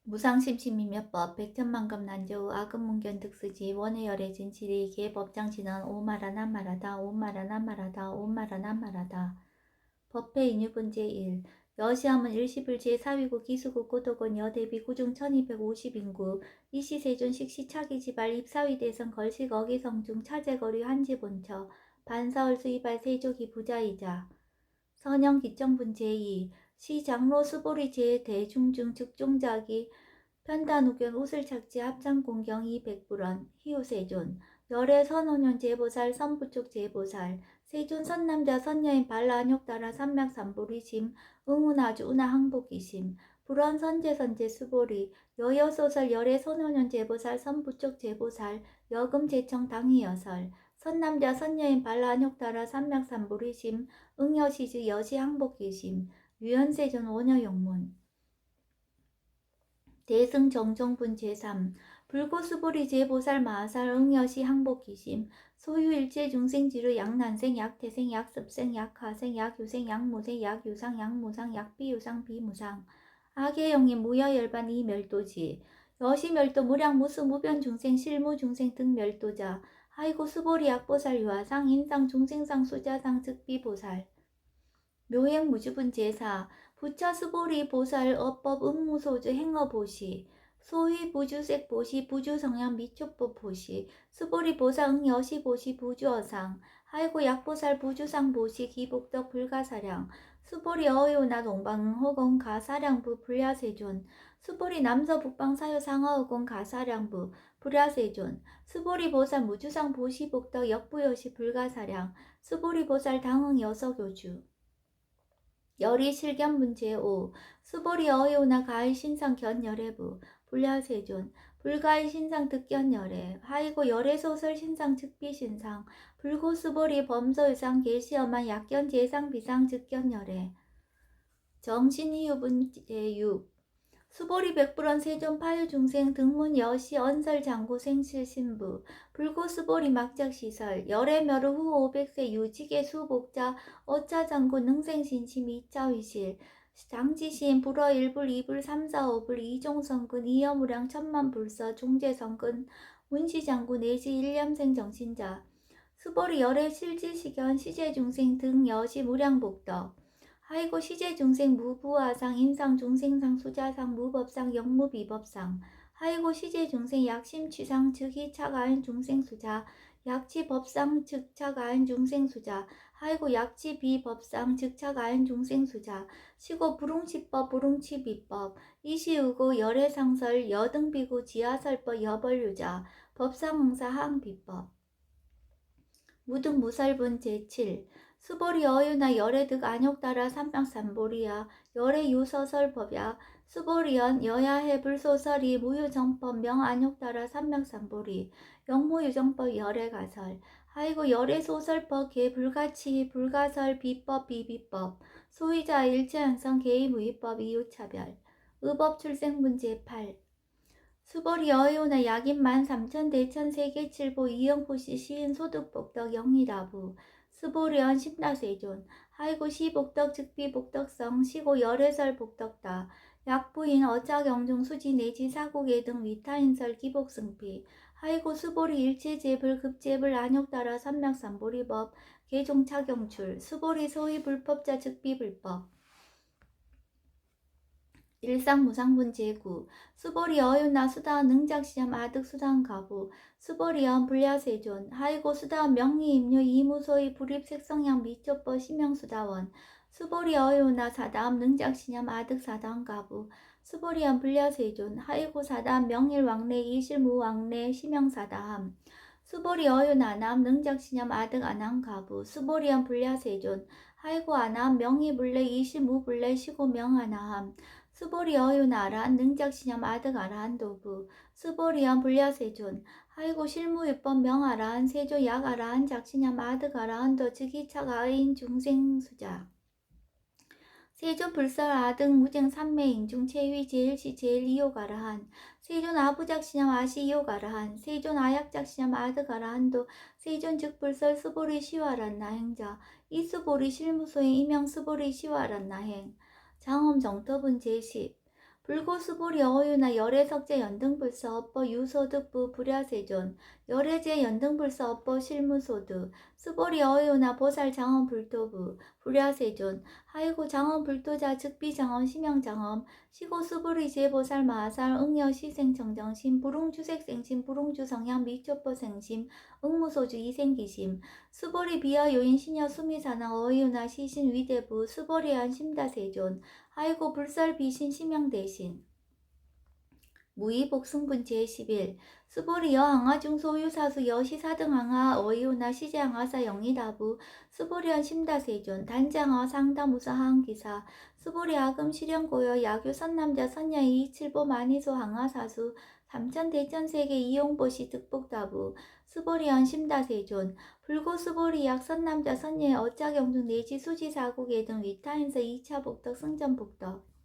무상심심이며법 백천만금 난조우 아금문견 득스지 원해열의 진칠이 개법장진언 오마라난마라다 오마라난마라다 오마라난마라다 법회 인유분 제1 여시함은 일시불 제4위구 기수국 고도군 여대비 구중 1250인구 이시세존 식시차기지발 입사위 대선 걸식 어기성중 차제거리 한지본처 반사월 수이발 세조기 부자이자 선영 기정분 제2 시장로 수보리 제대중중 즉종자기 편단우견 우슬착지 합창공경 200불원 희우세존 열애 선원년 제보살 선부축 제보살 세존 선남자 선여인 발라안욕따라 삼맥삼보리심 응운아주 운하항복이심 불원 선제선제 수보리 여여소설 열애 선원년 제보살 선부축 제보살 여금 제청 당이여설 선남자 선여인 발라안욕따라 삼맥삼보리심 응여시즈 여시항복이심 유현세존 원여용문 대승정정분 제3 불고수보리 제보살 마하살 응여시 항복기심 소유일체 중생지루 약난생 약태생 약습생 약하생 약유생 약무생 약유상 약무상 약비유상 비무상 악의영의 무여열반 이멸도지 여시멸도 무량무수 무변중생 실무중생 등 멸도자 하이고 수보리 약보살 유하상 인상 중생상 수자상 즉비보살 묘행무주분 제4 부처수보리 보살 어법 응무소주 행어보시 소휘부주색 보시 부주성향 미촉법 보시 수보리 보사 응여시 보시 부주어상 하이고 약보살 부주상 보시 기복덕 불가사량 수보리 어요나 동방응호공 가사량부 불야세존 수보리 남서북방 사유상어의공 가사량부 불야세존 수보리 보살 무주상 보시 복덕 역부여시 불가사량 수보리 보살 당응 여서교주 열이 실견문 제5 수보리 어요나 가히 신상 견열애부 불야세존 불가히 신상 득견열애 하이고 열애소설 신상 즉비신상 불고 수보리 범서유상 계시엄한 약견 제상 비상 즉견열애 정신이유분 제6 수보리 백불원 세존 파유중생 등문 여시 언설 장고 생실신부 불고 수보리 막작시설 열애멸우 후 500세 유직의 수복자 어짜장고 능생신심 이짜위실 장지시인 불어 1불 2불 3, 4, 5불 이종성근 이여무량 천만불서 종제성근 문시장구 내시 일념생 정신자 수보리 열애 실지시견 시제중생 등 여시 무량복덕 하이고 시제중생 무부하상 인상중생상 수자상 무법상 영무비법상 하이고 시제중생 약심취상 즉이차가한 중생수자 약치법상 즉차가한 중생수자 하이고 약치비법상 즉차가한 중생수자 시고 불웅치법 불웅치비법 이시우고 열애상설 여등비구 지하설법 여벌유자 법상응사 항비법 무등무설분 제7 수보리 어유나 열애득 안욕따라 삼방삼보리야 열애유서설법야 수보리연 여야해 불소설이 무유정법 명안욕따라 삼명삼보리 영무유정법 열애가설 하이고 열애소설법 개불가치 불가설 비법 비비법 소위자 일체현성 개의무위법 이유차별 의법 출생문 제8 수보리 어요나 약인만 3천 대천 세계칠보 이영포시 시인 소득복덕 영희다부 수보리언 신다세존 하이고 시복덕 즉비복덕성 시고 열애설 복덕다 약부인 어짜경중 수지 내지 사고계 등 위타인설 기복승피 하이고 수보리 일체제불 급제불 안욕따라 삼맥삼보리법 개종차경출 수보리 소위 불법자 즉비불법 일상무상분 제9 수보리 어윤나 수다원 능작시험 아득 수다원 가부 수보리언 불야세존 하이고 수다원 명리임류 이무소의 불입색성향 미초법 시명수다원 수보리 어윤나 사다음 능작시념 아득 사다원 가부 수보리언 불야세존 하이고 사다음 명일왕래 이실무왕래 시명사다함 수보리 어윤아남 능작시념 아득 안함 가부 수보리언 불야세존 하이고 아남 명의불래 이실무불래 시고 명하나함 수보리 어유나란 능작시념 아득 아라한 도부 수보리언 불야세존 하이고 실무유법 명아라한 세조 약아라한 작시념 아득 아라한 도 즉이차가인 중생수자 세존 불설 아득 무쟁 삼매인중 체위 제일시 제일이요가라한 세존 아부작시념 아시이요가라한 세존 아약작시념 아득 아라한도 세존 즉불설 수보리 시와란 나행자 이수보리 실무소의 이명 수보리 시와란 나행 장엄 정터분 제10 불고수보리 어유나 열애석제 연등불서 업보 유소득부 불야세존 열애제 연등불서 업보 실무소득 수보리 어유나 보살장엄 불도부 불야세존 하이고 장엄 불도자 즉비장엄 심양장엄 시고 수보리 제보살 마살 응여 시생정정심 불웅주색생심 불웅주성향 미초보 생심 응무소주 이생기심 수보리 비하 요인 시녀 수미사나 어유나 시신 위대부 수보리안 심다세존 하이고 불살 비신 심양 대신 무의복승분 제11 수보리 여항하중 소유사수 여시사등 항하 어이오나 시제항하사 영이다부 수보리한 심다세존 단장하 상다무사 하항기사 수보리 아금 실현고여 야교 선남자 선야 이칠보 만이소 항하사수 삼천 대천세계 이용보시 득복다부 수보리한 심다세존 불고 수보리 약 선남자 선예 어짜경중 내지 수지사국에 등 위타인서 2차 복덕 승전복덕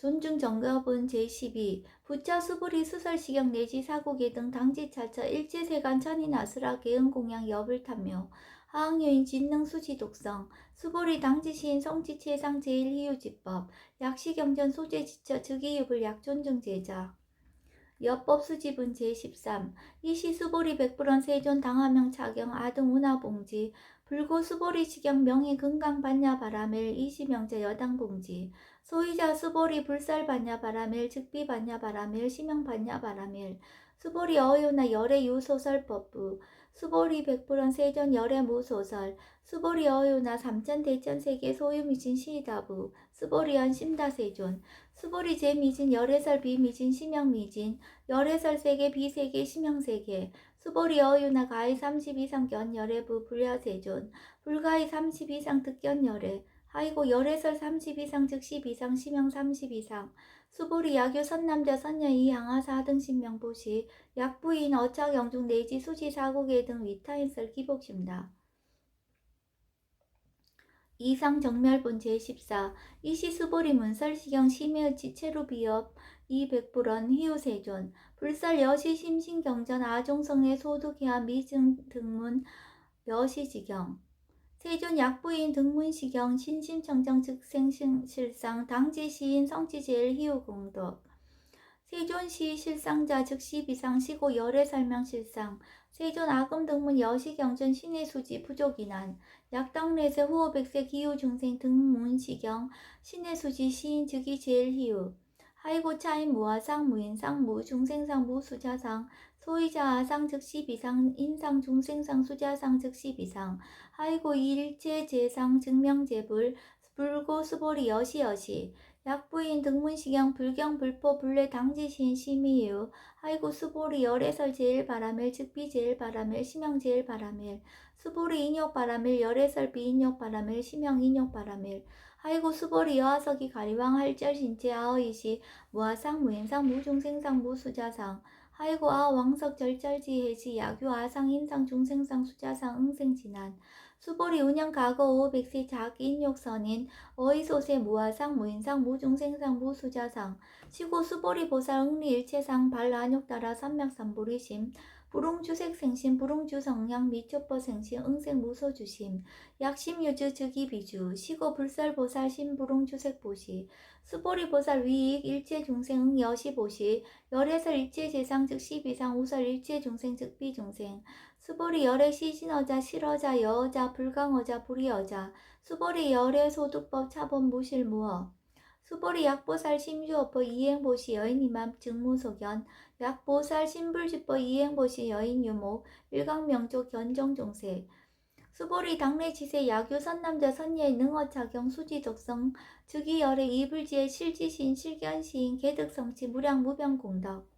존중 정갑은 제12 부차 수보리 수설시경 내지 사고계 등 당지차처 일제세간 천인아수라 계응공양 여불탐묘 하항요인 진능 수지독성 수보리 당지시인 성지체상 제1희유지법 약시경전 소재지처 즉이유불 약존중제자 여법수집은 제13 이시수보리 백불원 세존 당하명 차경 아등 운하봉지 불고수보리 시경 명의 금강반야 바라멜 이시명자 여당봉지 소이자 수보리 불살반야 바라멜 즉비반야 바라멜 심양반야 바라멜 수보리 어요나 열애 유소설법부 수보리 백불원 세존 열애 무소설 수보리 어요나 삼천 대천세계 소유미진 시다부 수보리언 심다세존 수보리 제미진 열애설 비미진 심양미진 열애설 세계 비세계 심양세계 수보리 어유나 가히 30 이상 견열애부 불야세존 불가히 30 이상 득견열애 하이고 열애설 30 이상 즉 10 이상 심양 30 이상 수보리 야교 선남자 선녀이 항하사 등 신명보시 약부인 어착영중 내지 수지 사고계 등 위타인설 기복심다. 이상 정멸본 제14 이시수보리 문설시경 심해의 지체로비업 이백불원 희우세존 불살 여시 심신경전 아종성의 소득해야 미증 등문 여시지경 세존 약부인 등문시경 신심청정 즉생실상 당지시인 성지제일 희우공덕 세존시 실상자 즉시 비상시고 열애설명 실상 세존 아금 등문 여시경전 신의 수지 부족이난 약당내세 후호백세 기후중생 등문시경 신의 수지 시인 즉이 제일 희우 하이고 차인 무아상 무인상 무중생상 무수자상 소이자 아상 즉시 비상 인상 중생상 수자상 즉시 비상 하이고 일체 제상 증명제불 불고 수보리 여시여시 약부인 등문시경 불경 불포 불례 당지신 심의유 하이고 수보리 열애설 제일 바라멜 즉비 제일 바라멜 심형 제일 바라멜 수보리 인욕 바라멜 열애설 비인욕 바라멜 심형 인욕 바라멜 하이고 수보리 여하석이 가리왕 할절 신체 아어이시 무아상 무인상 무중생상 무수자상 하이고 아왕석 절절지 해지 야교 아상 인상 중생상 수자상 응생진한 수보리 운영 과거 500세 자기 인욕선인 어이소세 무아상 무인상 무중생상 무수자상 시고 수보리 보살 응리일체상 발안욕따라 삼맥삼보리심 불웅주색생심 불웅주성량 미초퍼생심 응생무소주심 약심유주 즉이비주 시고 불설보살 심불웅주색보시 수보리보살 위익 일체중생 여시보시 열애설 일체재상 즉시비상 우설 일체중생 즉비중생 수보리 열애 시신어자 실어자 여어자 불강어자 불이어자 수보리 열애 소득법 차범 무실무어 수보리 약보살 심주어법 이행보시 여인이맘 증무소견 약보살 신불주법 이행보시 여인유목 일강명조 견정종세 수보리 당례지세 야교 선남자 선예의 능어차경 수지독성 즉이열애 이불지의 실지신 실견시인 개득성치 무량무병공덕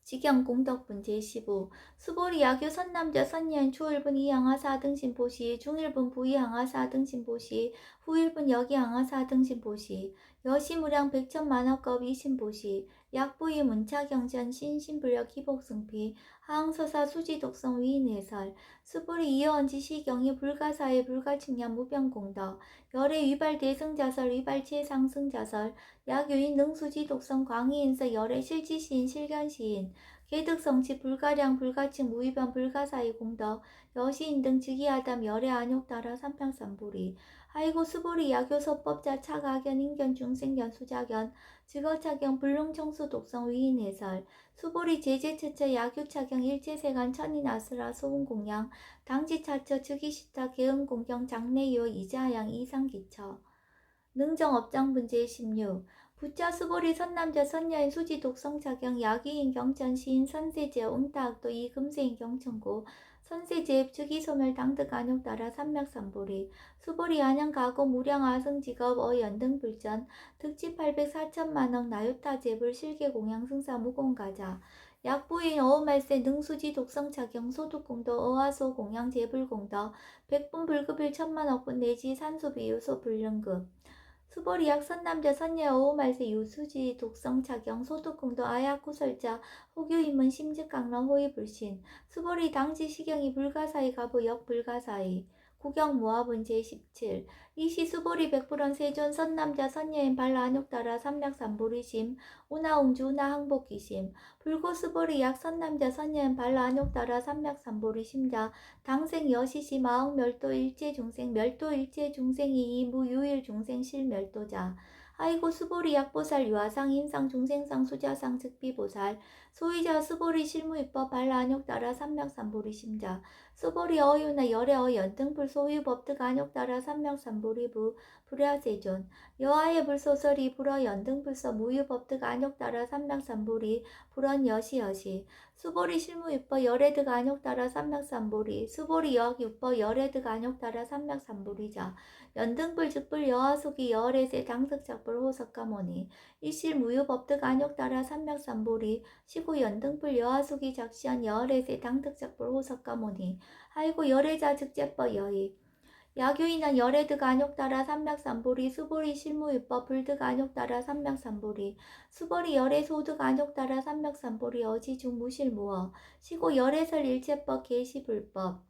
직영공덕분 제15 수보리 야교 선남자 선예인 초일분 이항하사 등신보시 중일분 부이항하사 등신보시 후일분 여기항하사 등신보시 여시무량 백천만억겁 이신보시 약부이 문차경전 신신불력 희복승피 하항서사 수지독성 위인해설 수보리 이어언지 시경이 불가사의 불가측량 무병공덕 열애 위발 대승자설 위발 최상승자설 약유인 능수지독성 광희인서 열애 실지시인 실견시인 개득성치 불가량 불가측 무위변 불가사의 공덕 여시인 등 즉위하담 열애 안욕따라 삼평삼보리 하이고 수보리 야교서법자 차가견 인견 중생견 수자견 직어차경 불능청수 독성 위인해설 수보리 제제처처 야교차경 일제세간 천인아스라 소운공양 당지차처 즉위시타 계음공경 장래요 이자양 이상기처 능정업장분제 16 부자 수보리 선남자 선녀인 수지 독성차경 야기인 경천 시인 선세제 웅따학도 이금세인 경천고 선세제 즉위소멸 당득 안욕 따라 삼맥삼보리 수보리 안양 가고 무량 아승직업 어연등불전 득지 800 4천만억 나유타 제불 실계 공양 승사 무공가자 약부인 어음말세 능수지 독성차경 소득공도 어하소 공양 제불공더 백분 불급일 천만억분 내지 산소비유소 불능급 수보리약 선남자 선녀 어우말세 유수지 독성차경 소득공도 아야쿠설자 호교인문 심직강론 호의불신 수보리 당지 시경이 불가사의 가부 역불가사의 구경모합은 제17 이시 수보리 백불원 세존 선남자 선녀인 발라안욕따라 삼략삼보리심 우나웅주 우나항복기심 불고 수보리 약 선남자 선녀인 발라안욕따라 삼략삼보리심자 당생 여시시 마흥 멸도 일체 중생 멸도 일체 중생이 이무 유일 중생 실멸도자 아이고 수보리 약보살 유아상 인상 중생상 수자상 즉비보살 소위자 수보리 실무입법 발라안욕 따라 삼명삼보리 심자 수보리 어유나 열애어 연등불 소유법득 안욕 따라 삼명삼보리부 불야세존 여하의 불소설이 불어 연등불서 무유법득 안욕 따라 삼명삼보리 불언 여시여시 수보리 실무유법 열애득 안욕 따라 삼맥삼보리 수보리 여학유법 열애득 안욕 따라 삼맥삼보리자 연등불 즉불 여하속이 여월에세 당석작불 호석가모니 이실 무유법득 안욕 따라 삼맥삼보리 시고 연등불 여하속이 작시한 여월에세 당석작불 호석가모니 하이고 열애자 즉제법 여의 야교인한 열애득 안욕 따라 삼맥삼보리 수보리 실무유법 불득 안욕 따라 삼맥삼보리 수보리 열애소득 안욕 따라 삼맥삼보리 어지중 무실무어 시고 열애설 일체법 계시불법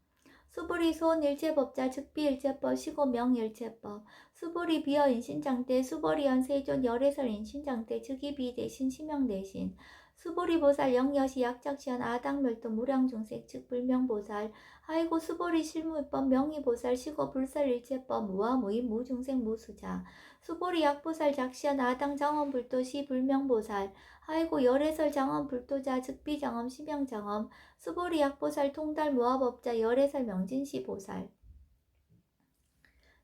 수보리 소원 일체법자 즉비 일체법 시고 명 일체법 수보리 비어 인신장대 수보리연 세존 열애설 인신장대 즉위비 대신 시명 대신 수보리 보살 영여시 약작시한 아당멸도 무량중색 즉 불명보살 하이고 수보리 실무입법 명의보살 시고 불설일체법 무아무인 무중생 무수자 수보리 약보살 작시한 아당 장엄불도 시 불명보살 하이고 열애설 장엄불도자 즉비장엄 시명장엄 수보리 약보살 통달 무아법자 열애설 명진시 보살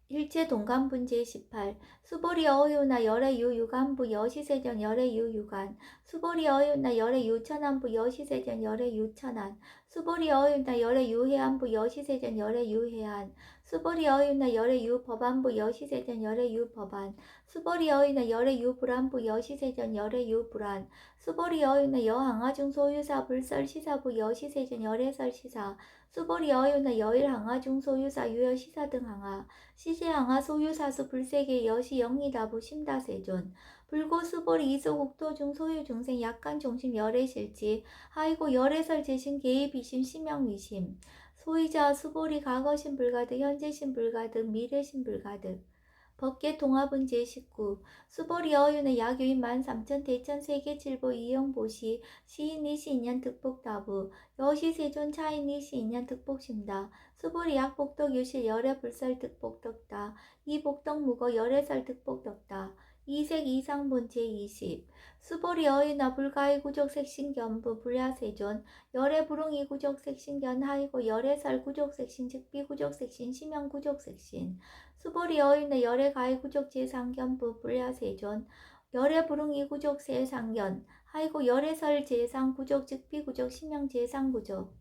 일체 동간분 제18 수보리 어유나 열애 유유간부 여시세전 열애 유유간 수보리 어유나 열애 유천안부 여시세전 열애 유천안 수보리 어유나 열애 유해안부 여시세전 열애 유해안 수보리 어유나 열애 유법안부 여시세전 열애 유법안 수보리 어유나 열애 유불안부 여시세전 열애 유불안 수보리 어유나 여항아중 소유사 불설시사부 여시세전 열애설 시사 수보리 어유나 여일항아 중소유사 유여시사 등 항아 시제항아 소유사수 불세계 여시 영리다부 심다세존 불고 수보리 이소국도 중 소유중생 약간 종심 열애실지 하이고 열애설 제신 개입이심 심영위심 소이자 수보리 과거신 불가득 현재신 불가득 미래신 불가득 법계 통합은 제19 수보리 어윤의 야교인 13,000 대천 세계칠보 이영보시 시인 이시인년 득복다부 여시세존 차인 이시인년 득복심다 수보리 약복덕 유실 열애 불설 득복덕다 이복덕 무거 열애설 득복덕다 이색 이상본 제20 수보리 어윤아 불가의 구족색신견부 불야세존 열애 불응이 구족색신견 하이고 열애설 구족색신 즉비 구족색신 심형 구족색신 수보리 어윤의 열애 가해 구족 제상견부 불야세존 열애 불응이 구족 세상견 하이고 열애설 제상 구족 즉비 구족 심형 제상 구족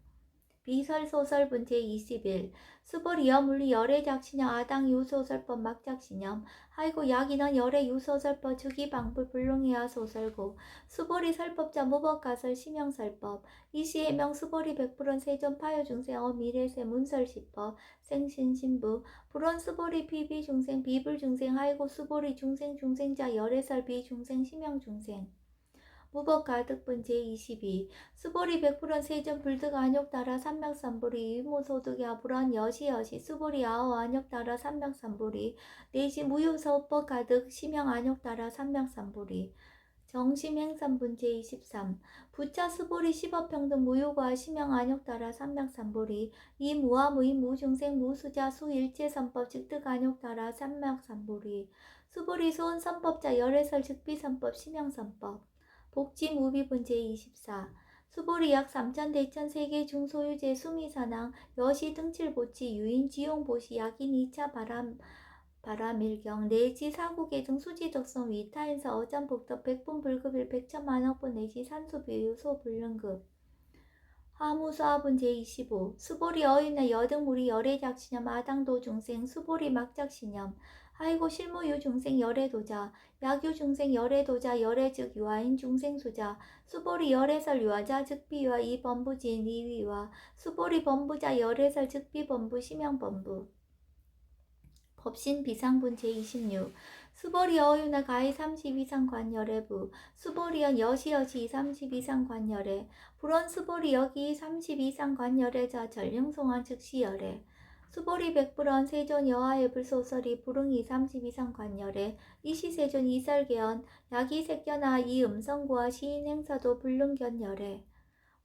비설 소설 분제 21 수보리 여물리 열애 작신형 아당 유소설법 막작신형 하이고 약인원 열애 유소설법 즉위방불 불능이하 소설고 수보리 설법자 무법가설 심형설법 이시해명 수보리 백불원 세존 파여중생 어미래세 문설시법 생신신부 불원 수보리 비비중생 비불중생 하이고 수보리 중생 중생자 열애설 비중생 심형중생 무법가득분 제22 수보리 백불원 세전 불득 안욕 따라 삼맥삼보리 유모소득야 불원 여시여시 수보리 아오 안욕 따라 삼맥삼보리 내시 무유서법 가득 심형 안욕 따라 삼맥삼보리 정심행삼분 제23 부차 수보리 십업평등 무효과 심형안욕따라 삼맥삼보리 이무와 무이 무중생 무수자 수일체선법 즉득안욕따라 삼맥삼보리 수보리 소원선법자 열애설 즉비선법 심형선법 복지무비분 제24 수보리 약 3천 대천 세계 중소유재 수미사낭 여시 등칠보치 유인 지용보시 약인 2차 바람일경 내지 사국의 등 수지덕성 위타인사 어잠복덕 백분불급일 백천만억분 내지 산수비유 소불능급 화무수화분 제25 수보리 어윤나 여등무리 열애작신염 아당도 중생 수보리 막작신염 하이고 실무유 중생 열애도자 약유 중생 열애도자 열애즉 유아인 중생수자 수보리 열애설 유아자 즉비유아 이범부진 이위와 수보리 범부자 열애설 즉비범부 심형범부 법신 비상분 제26 수보리 어유나 가히 30 이상 관열애부 수보리연 여시여시 30 이상 관열애 불원 수보리 여기 30 이상 관열애자 전령송환 즉시열애 수보리 백불원 세존 여하의 불소설이 불응이 30 이상 관열애 이시세존 이설계연 약이 색견하 이 음성구와 시인행사도 불능견열애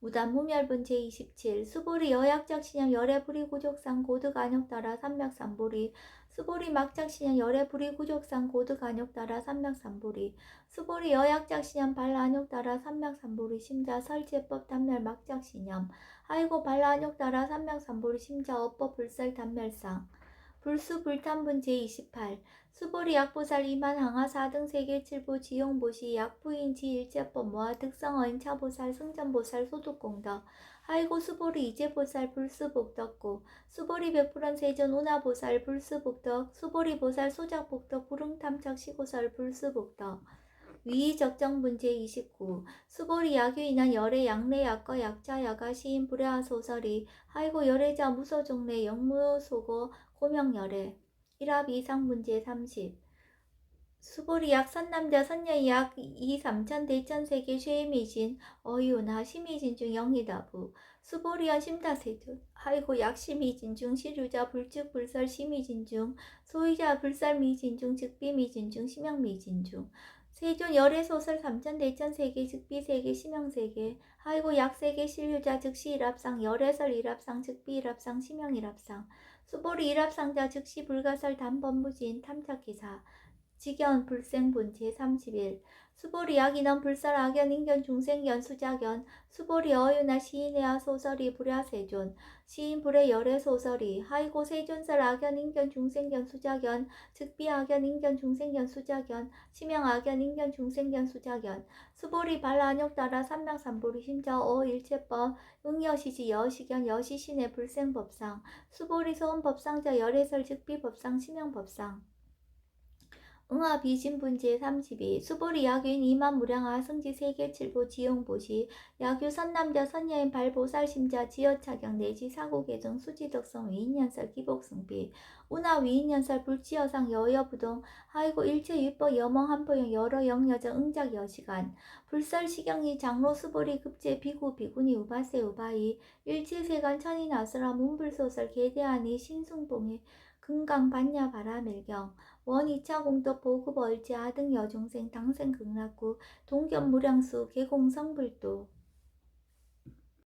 무단무멸분 제27 수보리 여약작신형 열애불이구족상 고득안욕따라 삼맥삼보리 수보리 막작신형 열애불이구족상 고득안욕따라 삼맥삼보리 수보리 여약작신형 발라안욕따라 삼맥삼보리 심자 설제법 단멸 막작신형 하이고 발라안욕따라 삼맥삼보리 심자 어법 불설 단멸상 불수불탄분 제28 수보리 약보살 이만 항하 4등 세계 7부 지용보시 약부인 지일제법 모아 득성어인 차보살 승전보살 소득공덕 하이고 수보리 이제보살 불수복덕고 수보리 백불원 세전 운하보살 불수복덕 수보리 보살 소작복덕 불응탐착 시고설 불수복덕 위의적정분 제29 수보리 약유인한 열애 양례 약거 약자 야가 시인 불야하 소설이 하이고 열애자 무소종례 영무소고 고명열애 일합 이상분 제30 수보리 약 선남자 선녀 약 2, 3천 대천 세계 쉐미진 어이운하 심의진 중 영희다부 수보리연 심다세존 하이고 약 심의진 중 시류자 불즉 불설 심의진 중 소유자 불설 미진 중 즉비 미진 중 심형 미진 중 세존 열애소설 3천 대천 세계 즉비 세계 심형 세계 하이고 약 세계 실류자 즉시 일합상 열애설 일합상 즉비 일합상 심형 일합상 수보리 일합상자 즉시 불가설 단범부진 탐착기사 직연 불생분 제31 수보리 약인원 불설 악연 인견 중생견 수작연 수보리 어유나 시인의하 소설이 불야세존 시인 불의 열애 소설이 하이고 세존설 악연 인견 중생견 수작연 즉비 악연 인견 중생견 수작연 심형 악연 인견 중생견 수작연 수보리 발안욕따라 삼맥삼보리 심자 어일체법 응여시지 여시견 여시신의 불생법상 수보리 소원법상자 열애설 즉비 법상 심형 법상 응하 비신분 제32 수보리 약유인 이만무량하 승지 세계 7부 지용보시 약유 선남자 선녀인 발보살심자 지여차경 내지 사고계정 수지덕성 위인연설 기복승비 운하 위인연설 불지여상 여여부동 하이고 일체유법 여멍 한포영 여러 영여정 응작 여시간 불설시경이 장로 수보리 급제 비구 비구니 우바세 우바이 일체세간 천인아수라 문불소설 계대하니 신승봉의 금강 반야 바라밀경 원 2차 공덕 보급 얼지 아등 여중생 당생 극락구 동견 무량수 계공 성불도